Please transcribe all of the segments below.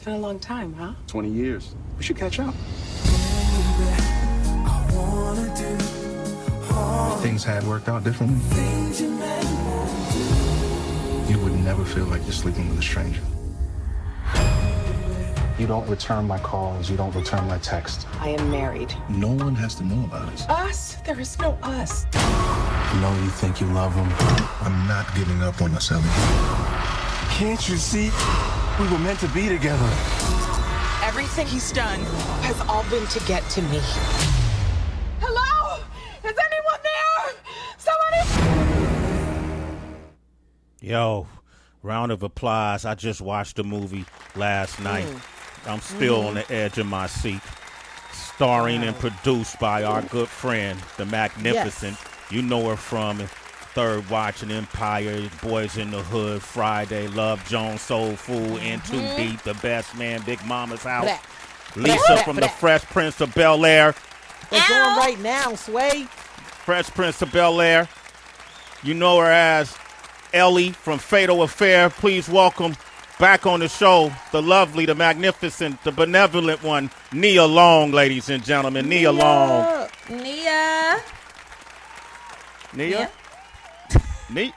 been a long time, huh? 20 years. We should catch up. Things had worked out differently. You would never feel like you're sleeping with a stranger. You don't return my calls. You don't return my texts. I am married. No one has to know about it. Us? There is no us. I know you think you love him. I'm not giving up on us, Ellie. Can't you see? We were meant to be together. Everything he's done has all been to get to me. Hello? Is anyone there? Somebody? Yo, round of applause. I just watched the movie last night. I'm still on the edge of my seat. Starring and produced by our good friend, the Magnificent. Yes. You know her from Third Watch and Empire, Boys in the Hood, Friday, Love Jones, Soul Food, In Too Deep, The Best Man, Big Mama's House. Lisa from the Fresh Prince of Bel-Air. It's on right now, Sway. Fresh Prince of Bel-Air. You know her as Ellie from Fatal Affair. Please welcome back on the show the lovely, the magnificent, the benevolent one, Nia Long, ladies and gentlemen. Nia Long. Nia. Nia? Nia?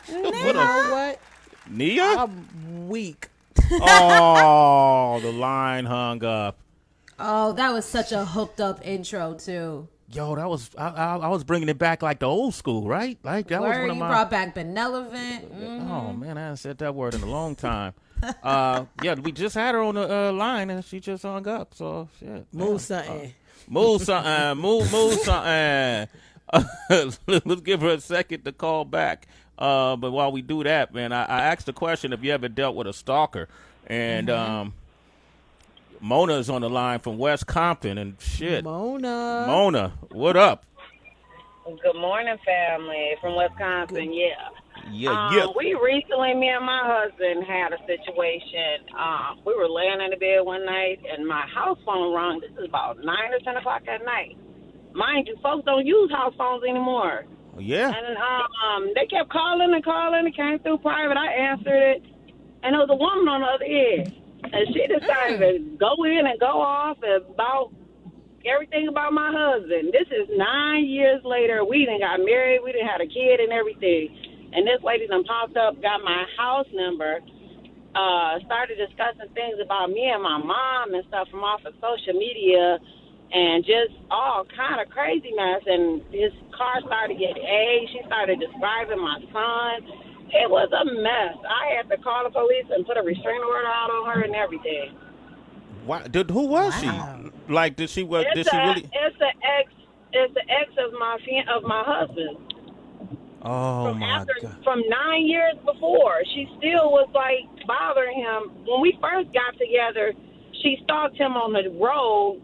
You know what? Nia? I'm weak. Oh, the line hung up. Oh, that was such a hooked up intro too. Yo, that was I was bringing it back like the old school, right? Like that was Word, one of you my. brought back benevolent. Oh man, I haven't said that word in a long time. Yeah, we just had her on the line and she just hung up. So shit. Move something. Move something. Move something. Let's give her a second to call back. But while we do that, man, I asked the question if you ever dealt with a stalker, and Mona is on the line from West Compton, and shit. Mona, what up? Good morning, family from Wisconsin. Yeah. Yeah. We recently, me and my husband had a situation. We were laying in the bed one night, and my house phone rang. This is about 9 or 10 o'clock at night. Mind you, folks don't use house phones anymore. Yeah. And they kept calling and calling. It came through private. I answered it, and there was a woman on the other end. And she decided to go in and go off about everything about my husband. This is 9 years later. We done got married. We done had a kid and everything. And this lady done popped up, got my house number, started discussing things about me and my mom and stuff from off of social media, and just all kind of crazy mess. And his car started getting aged. She started describing my son. It was a mess. I had to call the police and put a restraining order out on her and everything. Who was she? Like, did she really? It's the ex of my husband. Oh my God! From 9 years before, she still was like bothering him. When we first got together, she stalked him on the road.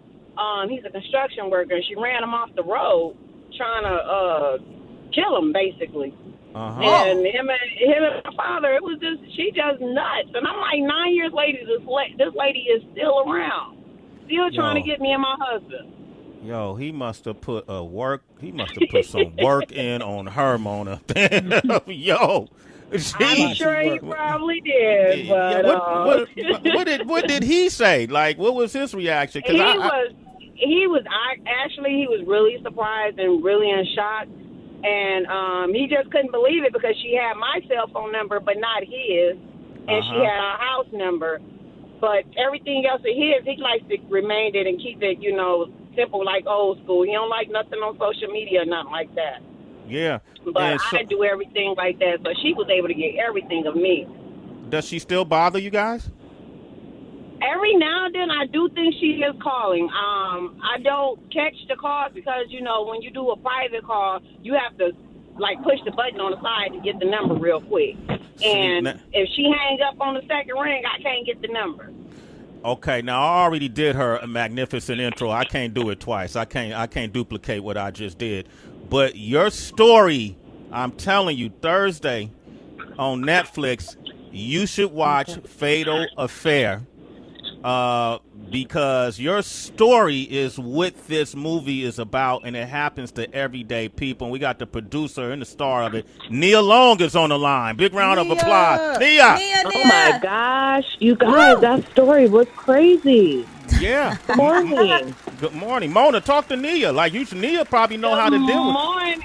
He's a construction worker, and she ran him off the road, trying to kill him, basically. And him and my father, it was just, she just nuts. And I'm like, 9 years later, this lady is still around, still trying to get me and my husband. Yo, he must have put some work in on her, Mona. Yo, I'm sure he probably did. But what did he say? Like, what was his reaction? He was really surprised and really in shock. And he just couldn't believe it because she had my cell phone number, but not his. And she had our house number. But everything else of his, he likes to remain it and keep it, simple, like old school. He don't like nothing on social media or nothing like that. Yeah. But I do everything like that. So she was able to get everything of me. Does she still bother you guys? Every now and then, I do think she is calling. I don't catch the calls because, when you do a private call, you have to, push the button on the side to get the number real quick. And if she hangs up on the second ring, I can't get the number. Okay, now I already did her a magnificent intro. I can't do it twice. I can't duplicate what I just did. But your story, I'm telling you, Thursday on Netflix, you should watch Fatal Affair. because your story is what this movie is about, and it happens to everyday people. And we got the producer and the star of it, Nia Long, is on the line. Big round of applause, Nia. Oh my gosh, you guys, that story was crazy. Yeah. Good morning. Good morning, Mona. Talk to Nia. Like Nia probably know how to deal with. Morning.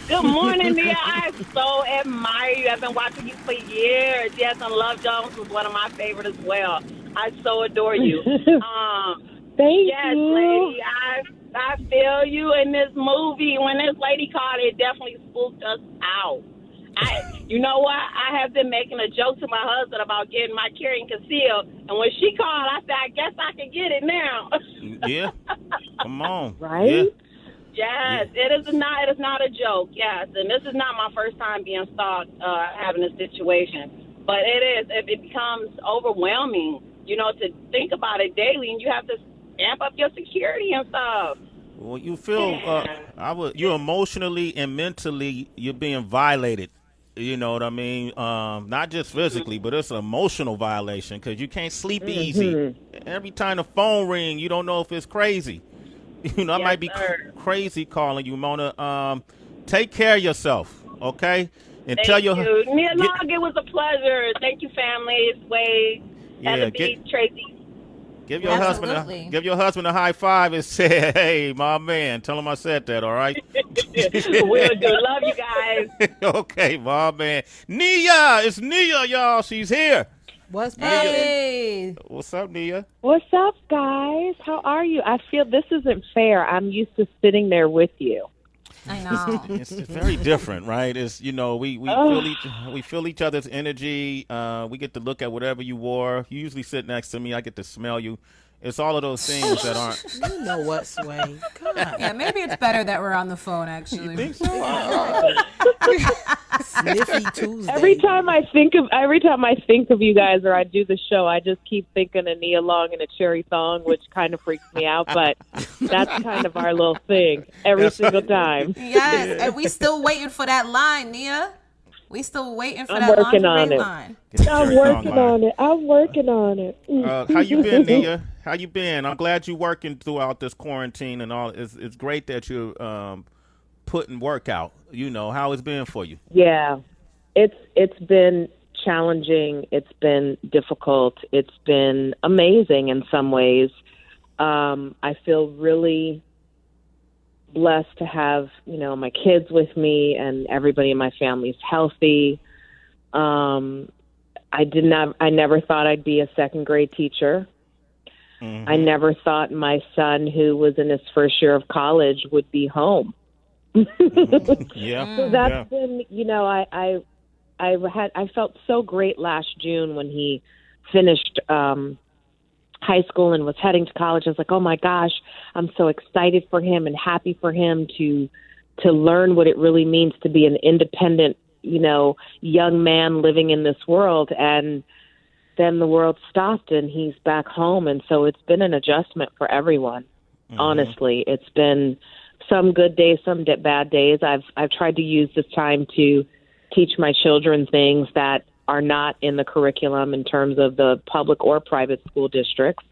Good morning, Nia. I so admire you. I've been watching you for years. Yes, and Love Jones was one of my favorites as well. I so adore you. Thank yes, you. lady. I feel you in this movie. When this lady called, it definitely spooked us out. You know what? I have been making a joke to my husband about getting my carrying concealed, and when she called, I said, I guess I can get it now. Yeah. Come on. Right? Yeah. Yes, it is not a joke. Yes, and this is not my first time being stalked, having this situation, but it becomes overwhelming, to think about it daily, and you have to amp up your security and stuff. Well, you feel you're emotionally and mentally you're being violated. You know what I mean? Not just physically, but it's an emotional violation because you can't sleep easy. Every time the phone ring, you don't know if it's crazy. I might be crazy calling you, Mona. Take care of yourself, okay? And Thank you. Nia Long, it was a pleasure. Thank you, family. It's Wade. Tracy. Give your husband a high five and say, "Hey, my man." Tell him I said that. All right. Will do. Love you guys. Okay, my man. Nia, it's Nia, y'all. She's here. What's Hey. What's up, Nia? What's up, guys? How are you? I feel this isn't fair. I'm used to sitting there with you. I know. It's very different, right? It's we feel each other's energy. We get to look at whatever you wore. You usually sit next to me. I get to smell you. It's all of those things that aren't. You know what, Sway? God. Yeah, maybe it's better that we're on the phone, actually. You think so? Sniffy Tuesday. Every time I think of you guys, or I do the show, I just keep thinking of Nia Long and a cherry thong, which kind of freaks me out. But that's kind of our little thing every single time. Yes, and we still waiting for that line, Nia. We still waiting for I'm that working on lingerie it. line. I'm working on it. How you been, Nia? How you been? I'm glad you're working throughout this quarantine and all. It's great that you're putting work out. How it's been for you. Yeah, it's been challenging. It's been difficult. It's been amazing in some ways. I feel really blessed to have, my kids with me and everybody in my family is healthy. I never thought I'd be a second grade teacher. Mm-hmm. I never thought my son, who was in his first year of college, would be home. Yeah. So that's been, I felt so great last June when he finished high school and was heading to college. I was like, oh my gosh, I'm so excited for him and happy for him to learn what it really means to be an independent, young man living in this world. And then the world stopped and he's back home. And so it's been an adjustment for everyone. Mm-hmm. Honestly, it's been some good days, some bad days. I've tried to use this time to teach my children things that are not in the curriculum in terms of the public or private school districts,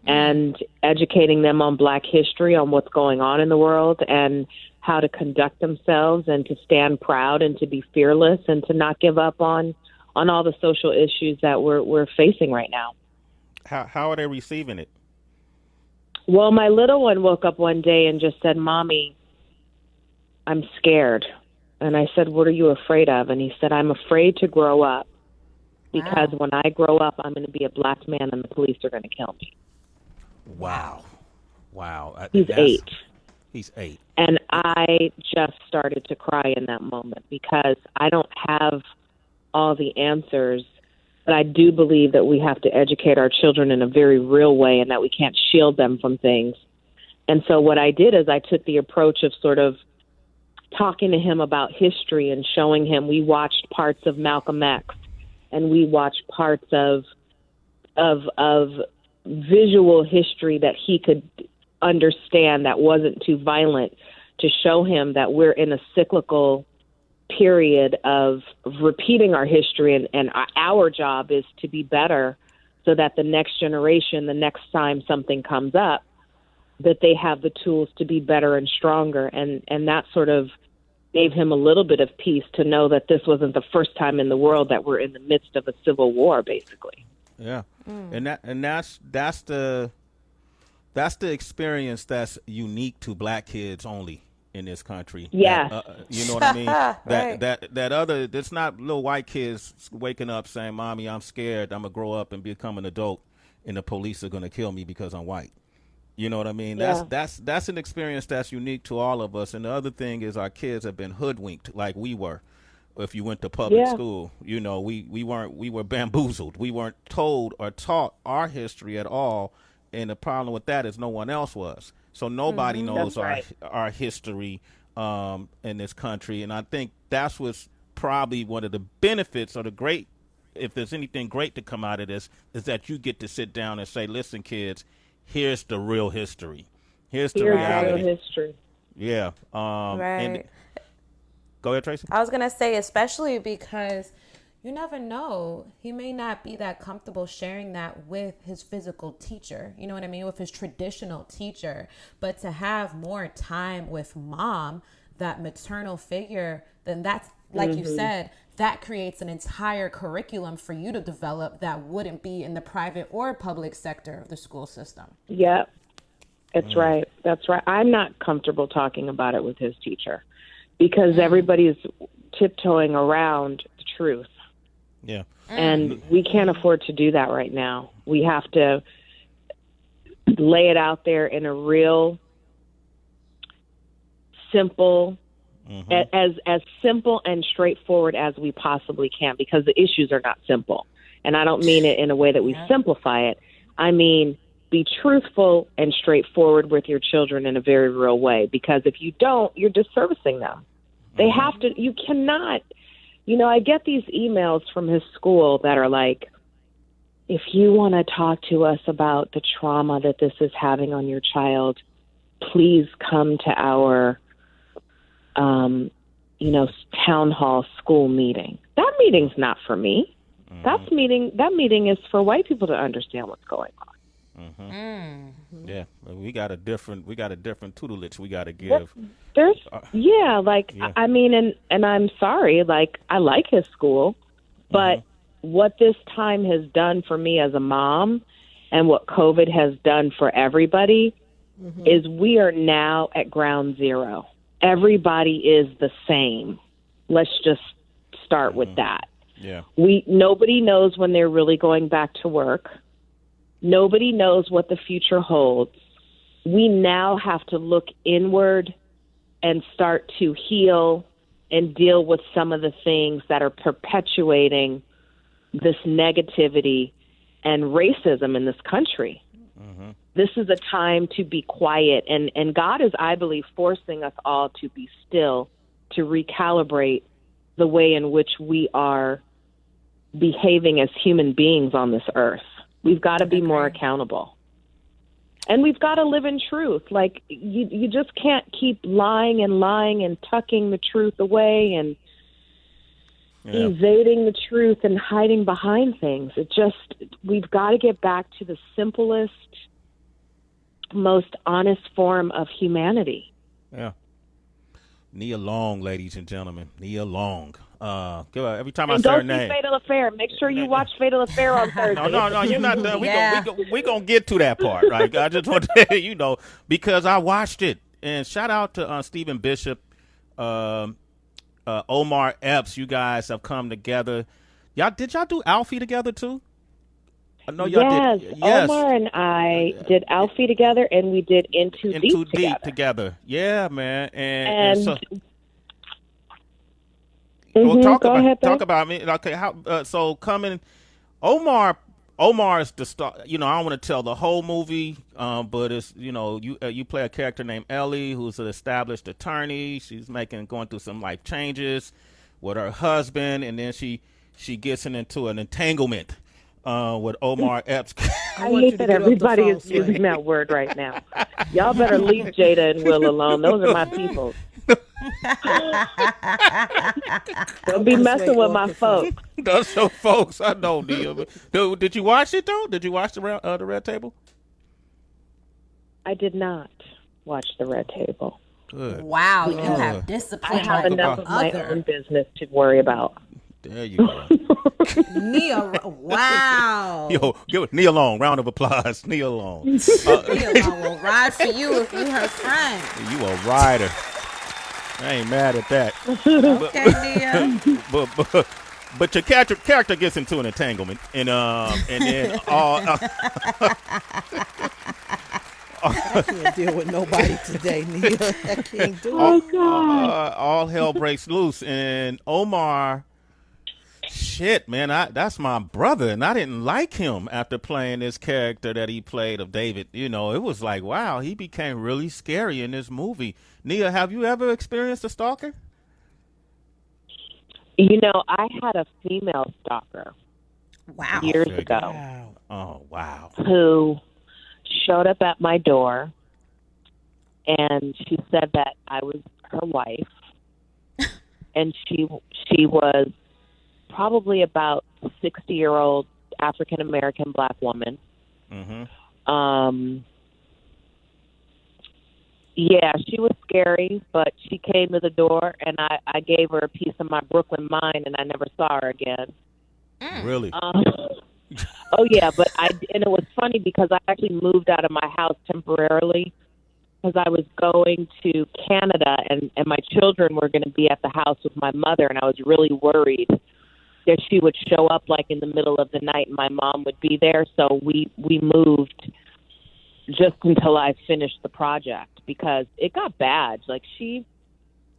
and educating them on Black history, on what's going on in the world and how to conduct themselves and to stand proud and to be fearless and to not give up on all the social issues that we're facing right now. How are they receiving it? Well, my little one woke up one day and just said, Mommy, I'm scared. And I said, what are you afraid of? And he said, I'm afraid to grow up because when I grow up, I'm going to be a Black man and the police are going to kill me. Wow. He's 8. He's 8. And I just started to cry in that moment because I don't have all the answers, but I do believe that we have to educate our children in a very real way and that we can't shield them from things. And so what I did is I took the approach of sort of talking to him about history and showing him. We watched parts of Malcolm X and we watched parts of visual history that he could understand that wasn't too violent, to show him that we're in a cyclical period of repeating our history and our job is to be better so that the next generation, the next time something comes up, that they have the tools to be better and stronger. And that sort of gave him a little bit of peace to know that this wasn't the first time in the world that we're in the midst of a civil war, basically. Yeah. And that's the experience that's unique to black kids only in this country. Yes. You know what I mean? Right. That other, it's not little white kids waking up saying, "Mommy, I'm scared. I'm going to grow up and become an adult and the police are going to kill me because I'm white." You know what I mean? Yeah. That's an experience that's unique to all of us. And the other thing is our kids have been hoodwinked like we were. If you went to public school, you know, we were bamboozled. We weren't told or taught our history at all. And the problem with that is no one else was. So nobody knows our history in this country. And I think that's what's probably one of the benefits or the great, if there's anything great to come out of this, is that you get to sit down and say, listen, kids, here's the real history. Here's the reality. Real history. Yeah. Right. Go ahead, Tracy. I was going to say, especially because you never know. He may not be that comfortable sharing that with his physical teacher. You know what I mean? With his traditional teacher. But to have more time with mom, that maternal figure, then that's, like you said, that creates an entire curriculum for you to develop that wouldn't be in the private or public sector of the school system. Yep. That's right. That's right. I'm not comfortable talking about it with his teacher because everybody's tiptoeing around the truth. Yeah. And we can't afford to do that right now. We have to lay it out there in a real simple, as simple and straightforward as we possibly can, because the issues are not simple. And I don't mean it in a way that we simplify it. I mean, be truthful and straightforward with your children in a very real way, because if you don't, you're disservicing them. They have to, you cannot, you know, I get these emails from his school that are like, if you want to talk to us about the trauma that this is having on your child, please come to our, town hall school meeting. That meeting's not for me. That meeting is for white people to understand what's going on. Yeah, we got a different tutelage we got to give. I mean, and I'm sorry, like, I like his school, but what this time has done for me as a mom and what COVID has done for everybody is we are now at ground zero. Everybody is the same. Let's just start with that. Yeah. Nobody knows when they're really going back to work. Nobody knows what the future holds. We now have to look inward and start to heal and deal with some of the things that are perpetuating this negativity and racism in this country. This is a time to be quiet, and God is, I believe, forcing us all to be still, to recalibrate the way in which we are behaving as human beings on this earth. We've got to be more accountable. And we've got to live in truth. Like, you just can't keep lying and tucking the truth away and evading the truth and hiding behind things. We've got to get back to the simplest, most honest form of humanity. Yeah. Nia Long, ladies and gentlemen. Nia Long. Every time I and say her go see name. Fatal Affair. Make sure you watch Fatal Affair on Thursday. No, you're not done. We're going to get to that part, right? I just want to, because I watched it. And shout out to Stephen Bishop, Omar Epps. You guys have come together. Did y'all do Alfie together too? I know y'all did. Yes. Omar and I did Alfie together, and we did Into Deep together. Yeah, man. And so, talk about me. Okay, so coming, Omar is the star. I don't want to tell the whole movie, but it's you play a character named Ellie, who's an established attorney. She's going through some life changes with her husband, and then she gets into an entanglement with Omar Epps. I hate that everybody is using that word right now. Y'all better leave Jada and Will alone. Those are my people. Don't be messing with my folks. That's your folks. I know, Nia. Did you watch it though? Did you watch the Red Table? I did not watch the Red Table. Good. Wow, you have discipline. I have like enough no of my other. own business to worry about. There you go. Nia, wow. Yo, give Nia Long round of applause. Nia Long. Nia will ride for you if you her friend. You a rider. I ain't mad at that. Okay, Nia. But your character gets into an entanglement, and then I can't deal with nobody today, Nia. I can't do it. all hell breaks loose, and Omar. Shit, man, that's my brother, and I didn't like him after playing this character that he played of David. You know, it was like, wow, he became really scary in this movie. Nia, have you ever experienced a stalker? You know, I had a female stalker years ago Wow. Oh, wow. who showed up at my door, and she said that I was her wife, and she was probably about 60-year-old African-American black woman. Mm-hmm. Yeah, she was scary, but she came to the door, and I gave her a piece of my Brooklyn mind, and I never saw her again. Really? Oh, yeah, but and it was funny because I actually moved out of my house temporarily because I was going to Canada, and my children were going to be at the house with my mother, and I was really worried that she would show up like in the middle of the night and my mom would be there. So we moved just until I finished the project because it got bad. Like she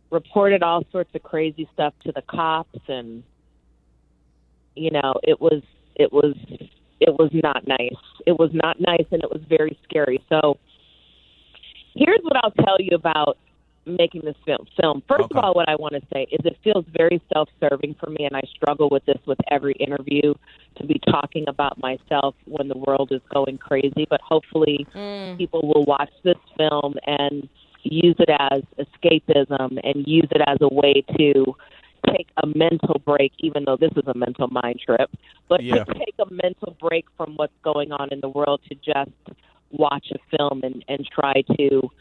reported all sorts of crazy stuff to the cops, and you know, it was not nice. It was not nice, and it was very scary. So here's what I'll tell you about making this film. First of all, what I want to say is it feels very self-serving for me, and I struggle with this with every interview, to be talking about myself when the world is going crazy. But hopefully people will watch this film and use it as escapism and use it as a way to take a mental break, even though this is a mental mind trip, but to take a mental break from what's going on in the world, to just watch a film and try to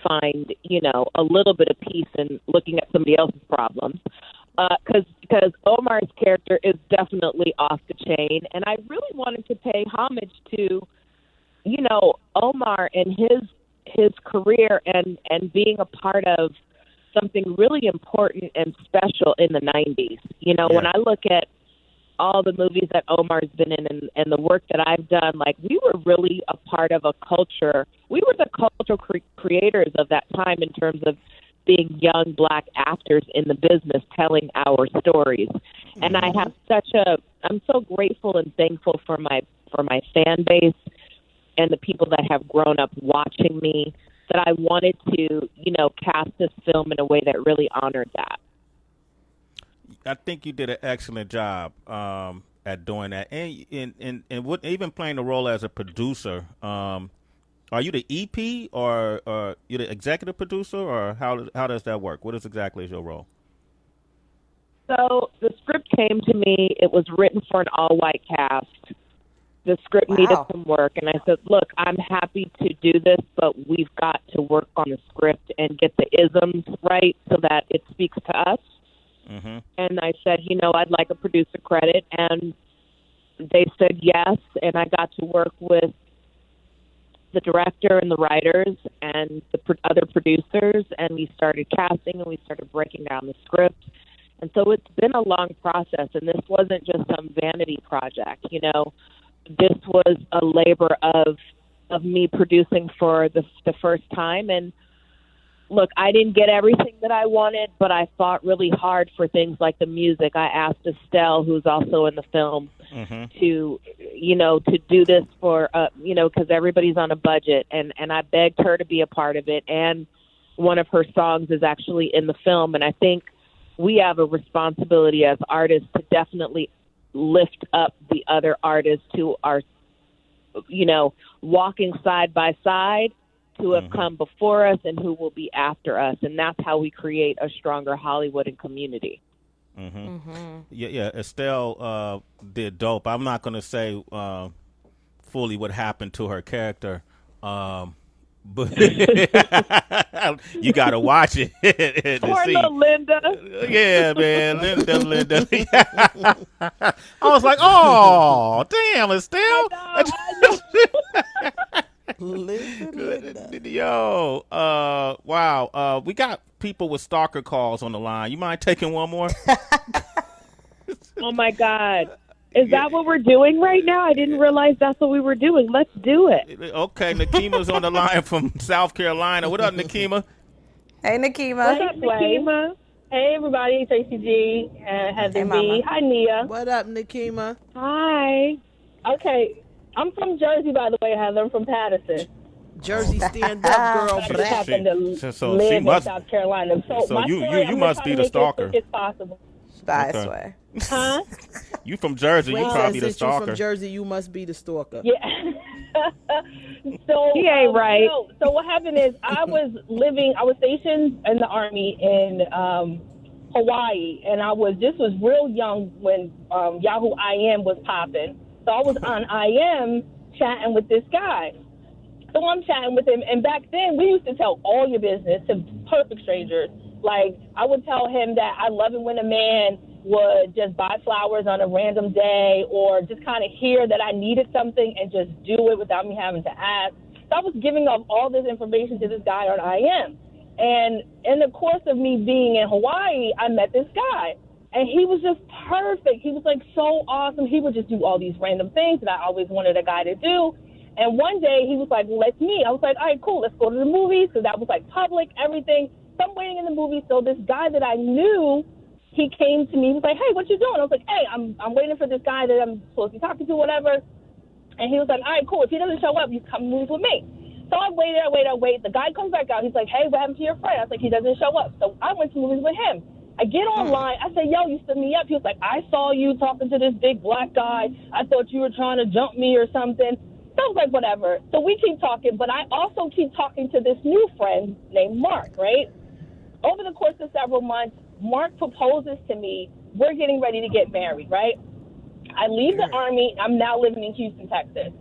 find, you know, a little bit of peace in looking at somebody else's problems. Because Omar's character is definitely off the chain, and I really wanted to pay homage to, you know, Omar and his career and being a part of something really important and special in the 90s. You know, when I look at all the movies that Omar's been in and the work that I've done, like, we were really a part of a culture. We were the cultural creators of that time in terms of being young black actors in the business telling our stories. And I have I'm so grateful and thankful for my fan base and the people that have grown up watching me, that I wanted to, you know, cast this film in a way that really honored that. I think you did an excellent job at doing that, and what, even playing the role as a producer. Are you the EP or you the executive producer, or how does that work? What exactly is your role? So the script came to me. It was written for an all-white cast. The script needed some work, and I said, look, I'm happy to do this, but we've got to work on the script and get the isms right so that it speaks to us. Mm-hmm. And I said, you know, I'd like a producer credit, and they said yes, and I got to work with the director and the writers and the other producers, and we started casting and we started breaking down the script. And so it's been a long process, and this wasn't just some vanity project, you know. This was a labor of me producing for the first time. And look, I didn't get everything that I wanted, but I fought really hard for things like the music. I asked Estelle, who's also in the film, to, you know, to do this for, you know, because everybody's on a budget. And I begged her to be a part of it. And one of her songs is actually in the film. And I think we have a responsibility as artists to definitely lift up the other artists who are, you know, walking side by side who have come before us and who will be after us. And that's how we create a stronger Hollywood and community. Yeah, Estelle did dope. I'm not going to say fully what happened to her character, but you got to watch it. to Poor see. little Linda. Yeah, man, Linda. I was like, oh, damn, Estelle. Yo, wow. We got people with stalker calls on the line. You mind taking one more? Oh, my God. Is that what we're doing right now? I didn't realize that's what we were doing. Let's do it. Okay, Nakima's on the line from South Carolina. What up, Nakima? Hey, Nakima. What's up, Nakima? Hey, everybody. Tracy G, Heather B. Mama. Hi, Nia. What up, Nakima? Hi. Okay. I'm from Jersey, by the way, Heather. I'm from Patterson. Jersey stand up, girl. I just Black. happen to So live she in must- South Carolina. So my you story, I'm must gonna be try the to make it as stalker. quick as possible. Bye, Okay. Sway. Huh? You from Jersey? You Well, probably the since you from stalker. Jersey, you must be the stalker. Yeah. So He ain't right. So what happened is I was stationed in the Army in Hawaii, and this was real young when Yahoo IM was popping. So I was on IM chatting with this guy. So I'm chatting with him, and back then we used to tell all your business to perfect strangers. Like, I would tell him that I love it when a man would just buy flowers on a random day, or just kind of hear that I needed something and just do it without me having to ask. So I was giving up all this information to this guy on IM. And in the course of me being in Hawaii, I met this guy. And he was just perfect. He was, like, so awesome. He would just do all these random things that I always wanted a guy to do. And one day he was like, let's meet. I was like, all right, cool, let's go to the movies. So that was, like, public, everything. So I'm waiting in the movie. So this guy that I knew, he came to me. He was like, hey, what you doing? I was like, hey, I'm waiting for this guy that I'm supposed to be talking to, whatever. And he was like, all right, cool. If he doesn't show up, you come movies with me. So I waited. The guy comes back out. He's like, hey, what happened to your friend? I was like, he doesn't show up. So I went to movies with him. I get online. I said, yo, you stood me up. He was like, I saw you talking to this big black guy. I thought you were trying to jump me or something. So I was like, whatever. So we keep talking, but I also keep talking to this new friend named Mark, right? Over the course of several months, Mark proposes to me. We're getting ready to get married, right? I leave the Army. I'm now living in Houston, Texas.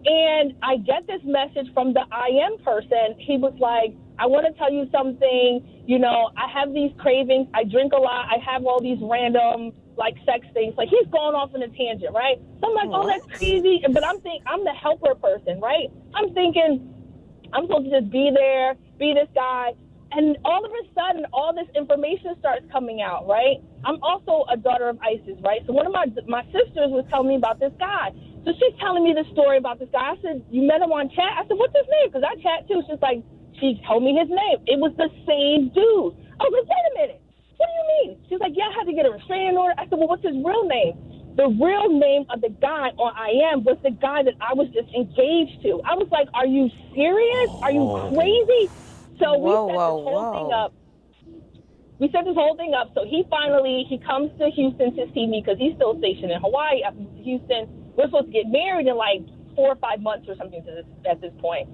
And I get this message from the IM person. He was like, I want to tell you something. You know, I have these cravings. I drink a lot. I have all these random, like, sex things. Like, he's going off in a tangent, right? So I'm like, oh, that's crazy. But I'm the helper person, right? I'm thinking I'm supposed to just be there, be this guy. And all of a sudden, all this information starts coming out, right? I'm also a daughter of ISIS, right? So one of my sisters was telling me about this guy. So she's telling me the story about this guy. I said, you met him on chat? I said, what's his name? Because I chat too. She's like, she told me his name. It was the same dude. I was like, wait a minute. What do you mean? She's like, yeah, I had to get a restraining order. I said, well, what's his real name? The real name of the guy on IM was the guy that I was just engaged to. I was like, are you serious? Are you crazy? So we set this whole thing up. We set this whole thing up. So he comes to Houston to see me because he's still stationed in Hawaii. Up in Houston, we're supposed to get married in like 4 or 5 months or something at this point.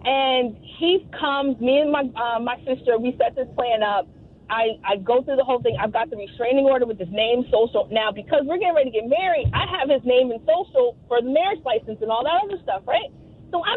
And he comes, me and my sister, we set this plan up. I go through the whole thing. I've got the restraining order with his name, social. Now, because we're getting ready to get married, I have his name and social for the marriage license and all that other stuff, right? So I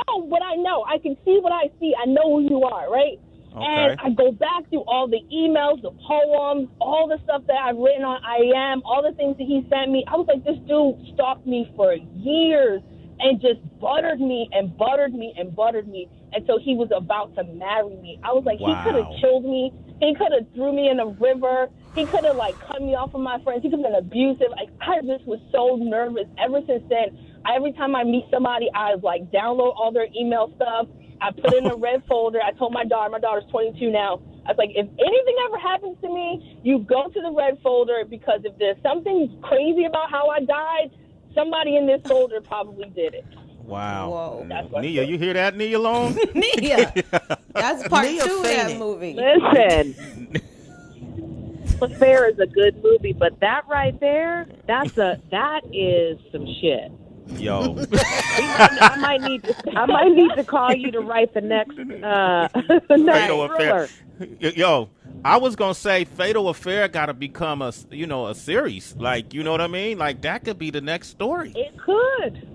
know what I know. I can see what I see. I know who you are, right? Okay. And I go back through all the emails, the poems, all the stuff that I've written on IM, all the things that he sent me. I was like, this dude stalked me for years and just buttered me and buttered me and buttered me until he was about to marry me. I was like, He could have killed me. He could have threw me in a river. He could have, like, cut me off from my friends. He could have been abusive. Like, I just was so nervous. Ever since then, every time I meet somebody, I, like, download all their email stuff. I put it in a red folder. I told my daughter's 22 now. I was like, if anything ever happens to me, you go to the red folder, because if there's something crazy about how I died, somebody in this folder probably did it. Wow. Whoa. Nia, you hear that, Nia Long? Nia. That's part 2 of that movie. Listen. Fair is a good movie, but that right there, that is some shit. Yo. I might need to call you to write the next Fatal thriller. Affair. Yo, I was gonna say Fatal Affair got to become a series. Like, you know what I mean? Like that could be the next story. It could.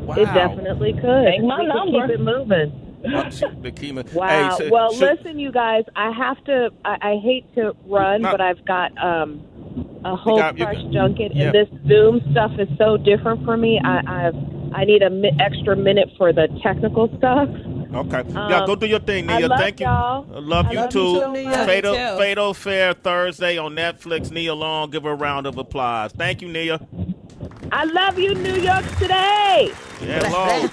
Wow. It definitely could. Take my number. Keep it moving. Nakima. Wow. Hey, Well, listen, you guys. I have to. I hate to run, but I've got a whole press junket, and this Zoom stuff is so different for me. I need an extra minute for the technical stuff. Okay. Yeah, go do your thing, Nia. Thank you. Y'all. I love you too. Nia. Fatal Affair Thursday on Netflix. Nia Long, give her a round of applause. Thank you, Nia. I love you, New York today. Yeah, Long.